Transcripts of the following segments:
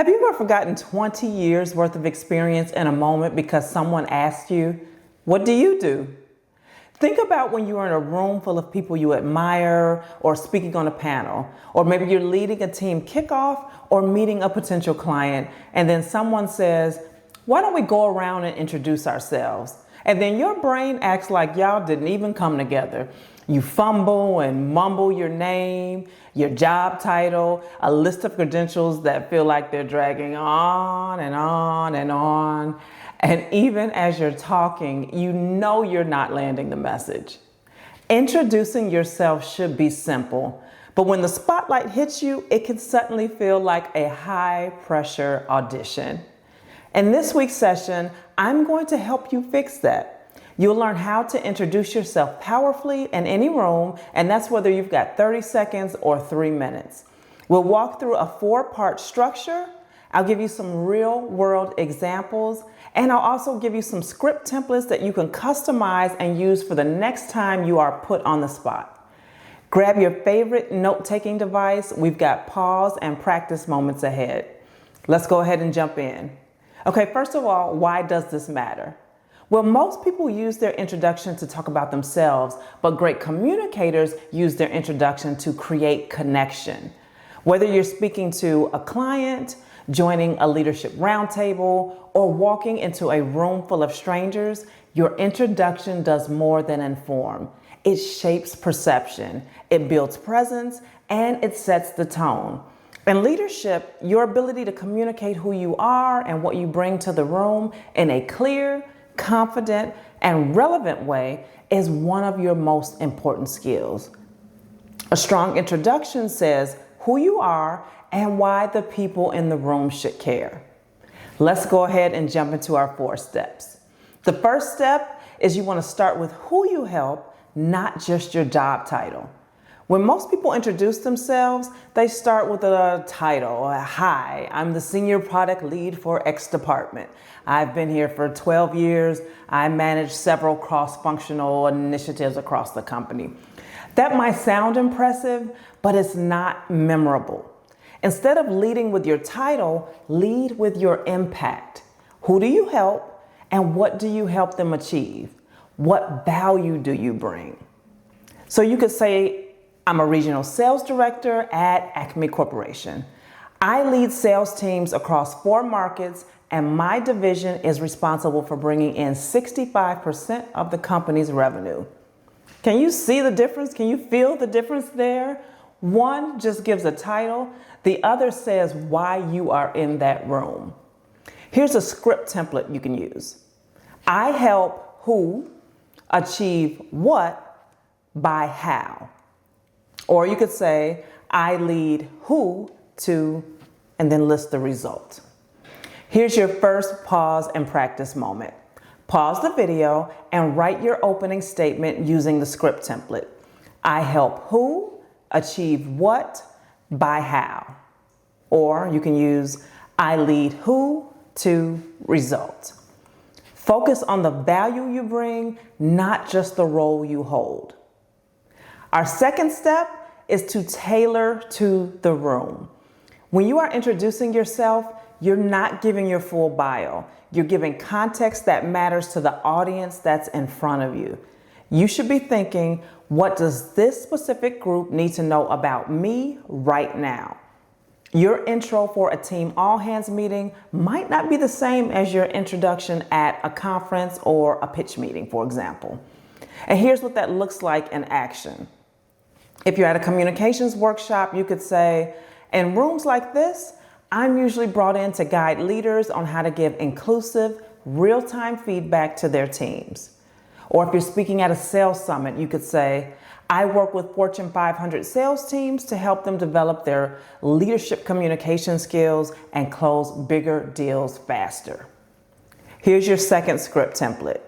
Have you ever forgotten 20 years worth of experience in a moment because someone asked you, what do you do? Think about when you are in a room full of people you admire or speaking on a panel, or maybe you're leading a team kickoff or meeting a potential client, and then someone says, why don't we go around and introduce ourselves? And then your brain acts like y'all didn't even come together. You fumble and mumble your name, your job title, a list of credentials that feel like they're dragging on and on and on. And even as you're talking, you know you're not landing the message. Introducing yourself should be simple, but when the spotlight hits you, it can suddenly feel like a high-pressure audition. In this week's session, I'm going to help you fix that. You'll learn how to introduce yourself powerfully in any room, and that's whether you've got 30 seconds or 3 minutes. We'll walk through a 4-part structure. I'll give you some real-world examples, and I'll also give you some script templates that you can customize and use for the next time you are put on the spot. Grab your favorite note-taking device. We've got pause and practice moments ahead. Let's go ahead and jump in. Okay, first of all, why does this matter? Well, most people use their introduction to talk about themselves, but great communicators use their introduction to create connection. Whether you're speaking to a client, joining a leadership roundtable, or walking into a room full of strangers, your introduction does more than inform. It shapes perception, it builds presence, and it sets the tone. In leadership, your ability to communicate who you are and what you bring to the room in a clear, confident, and relevant way is one of your most important skills. A strong introduction says who you are and why the people in the room should care. Let's go ahead and jump into our 4 steps. The first step is you want to start with who you help, not just your job title. When most people introduce themselves, they start with a title. Hi, I'm the senior product lead for X department. I've been here for 12 years. I manage several cross-functional initiatives across the company. That might sound impressive, but it's not memorable. Instead of leading with your title, lead with your impact. Who do you help and what do you help them achieve? What value do you bring? So you could say, I'm a regional sales director at Acme Corporation. I lead sales teams across 4 markets, and my division is responsible for bringing in 65% of the company's revenue. Can you see the difference? Can you feel the difference there? One just gives a title. The other says why you are in that room. Here's a script template you can use. I help who achieve what by how. Or you could say, I lead who to, and then list the result. Here's your first pause and practice moment. Pause the video and write your opening statement using the script template. I help who achieve what by how. Or you can use, I lead who to result. Focus on the value you bring, not just the role you hold. Our second step is to tailor to the room. When you are introducing yourself, you're not giving your full bio. You're giving context that matters to the audience that's in front of you. You should be thinking, what does this specific group need to know about me right now? Your intro for a team all-hands meeting might not be the same as your introduction at a conference or a pitch meeting, for example. And here's what that looks like in action. If you're at a communications workshop, you could say, in rooms like this, I'm usually brought in to guide leaders on how to give inclusive, real-time feedback to their teams. Or if you're speaking at a sales summit, you could say, I work with Fortune 500 sales teams to help them develop their leadership communication skills and close bigger deals faster. Here's your second script template.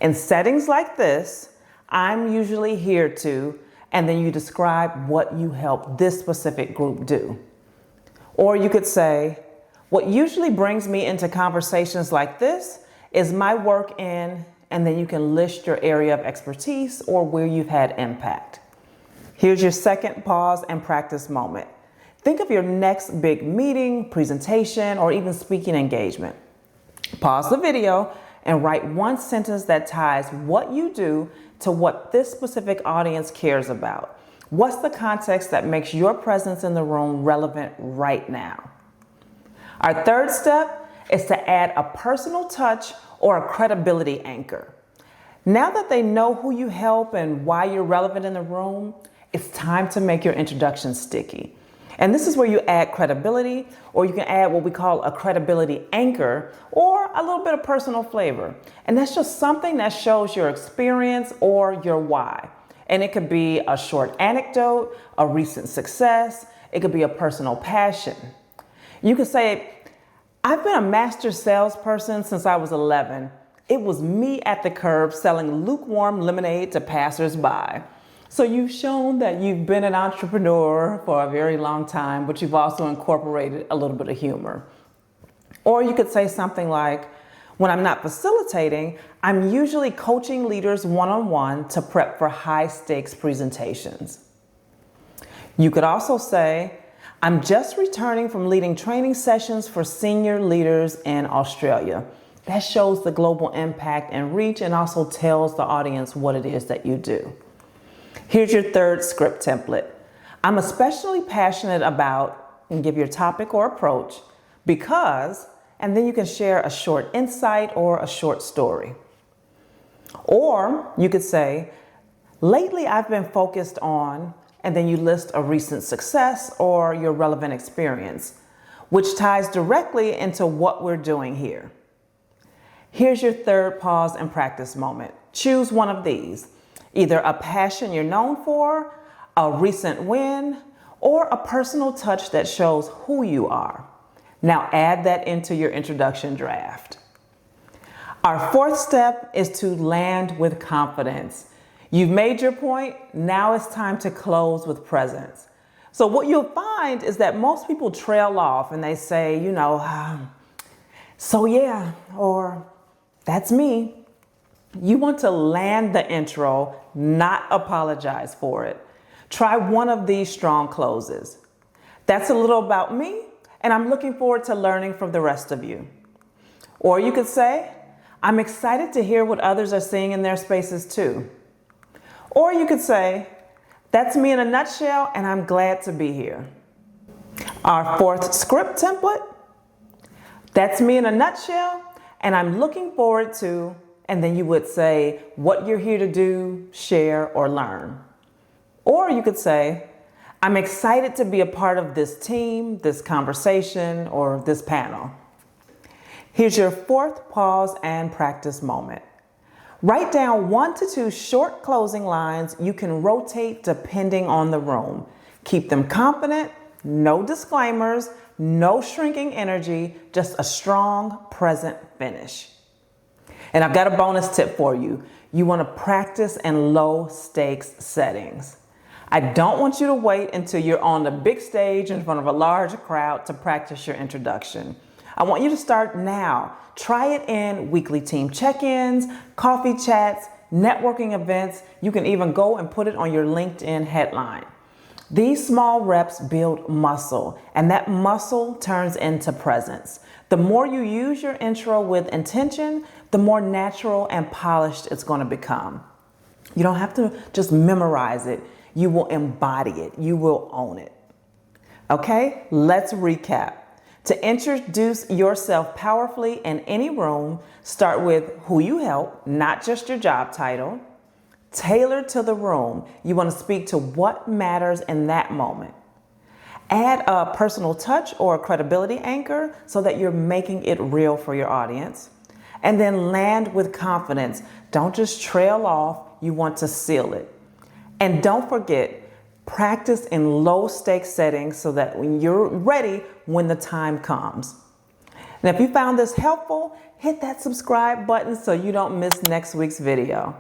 In settings like this, I'm usually here to, and then you describe what you help this specific group do. Or you could say, what usually brings me into conversations like this is my work in, and then you can list your area of expertise or where you've had impact. Here's your second pause and practice moment. Think of your next big meeting, presentation, or even speaking engagement. Pause the video and write one sentence that ties what you do to what this specific audience cares about. What's the context that makes your presence in the room relevant right now? Our third step is to add a personal touch or a credibility anchor. Now that they know who you help and why you're relevant in the room, it's time to make your introduction sticky. And this is where you add credibility, or you can add what we call a credibility anchor, or a little bit of personal flavor. And that's just something that shows your experience or your why. And it could be a short anecdote, a recent success. It could be a personal passion. You could say, I've been a master salesperson since I was 11. It was me at the curb selling lukewarm lemonade to passersby. So you've shown that you've been an entrepreneur for a very long time, but you've also incorporated a little bit of humor. Or you could say something like, when I'm not facilitating, I'm usually coaching leaders one-on-one to prep for high-stakes presentations. You could also say, I'm just returning from leading training sessions for senior leaders in Australia. That shows the global impact and reach and also tells the audience what it is that you do. Here's your third script template. I'm especially passionate about, and give your topic or approach, because, and then you can share a short insight or a short story. Or you could say, lately I've been focused on, and then you list a recent success or your relevant experience, which ties directly into what we're doing here. Here's your third pause and practice moment. Choose one of these. Either a passion you're known for, a recent win, or a personal touch that shows who you are. Now add that into your introduction draft. Our fourth step is to land with confidence. You've made your point, now it's time to close with presence. So what you'll find is that most people trail off and they say, so yeah, or that's me. You want to land the intro, not apologize for it. Try one of these strong closes. That's a little about me, and I'm looking forward to learning from the rest of you. Or you could say, I'm excited to hear what others are seeing in their spaces too. Or you could say, that's me in a nutshell, and I'm glad to be here. Our fourth script template, that's me in a nutshell, and I'm looking forward to, and then you would say what you're here to do, share, or learn. Or you could say, I'm excited to be a part of this team, this conversation, or this panel. Here's your fourth pause and practice moment. Write down 1 to 2 short closing lines you can rotate depending on the room. Keep them confident, no disclaimers, no shrinking energy, just a strong, present finish. And I've got a bonus tip for you. You want to practice in low stakes settings. I don't want you to wait until you're on the big stage in front of a large crowd to practice your introduction. I want you to start now. Try it in weekly team check-ins, coffee chats, networking events. You can even go and put it on your LinkedIn headline. These small reps build muscle, and that muscle turns into presence. The more you use your intro with intention, the more natural and polished it's going to become. You don't have to just memorize it. You will embody it. You will own it. Okay, let's recap. To introduce yourself powerfully in any room, start with who you help, not just your job title. Tailor to the room. You want to speak to what matters in that moment. Add a personal touch or a credibility anchor so that you're making it real for your audience. And then land with confidence. Don't just trail off. You want to seal it. And don't forget, practice in low stakes settings so that when you're ready when the time comes. And if you found this helpful, hit that subscribe button so you don't miss next week's video.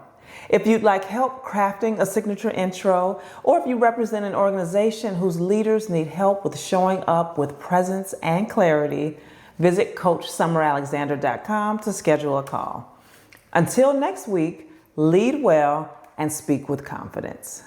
If you'd like help crafting a signature intro, or if you represent an organization whose leaders need help with showing up with presence and clarity, visit CoachSummerAlexander.com to schedule a call. Until next week, lead well and speak with confidence.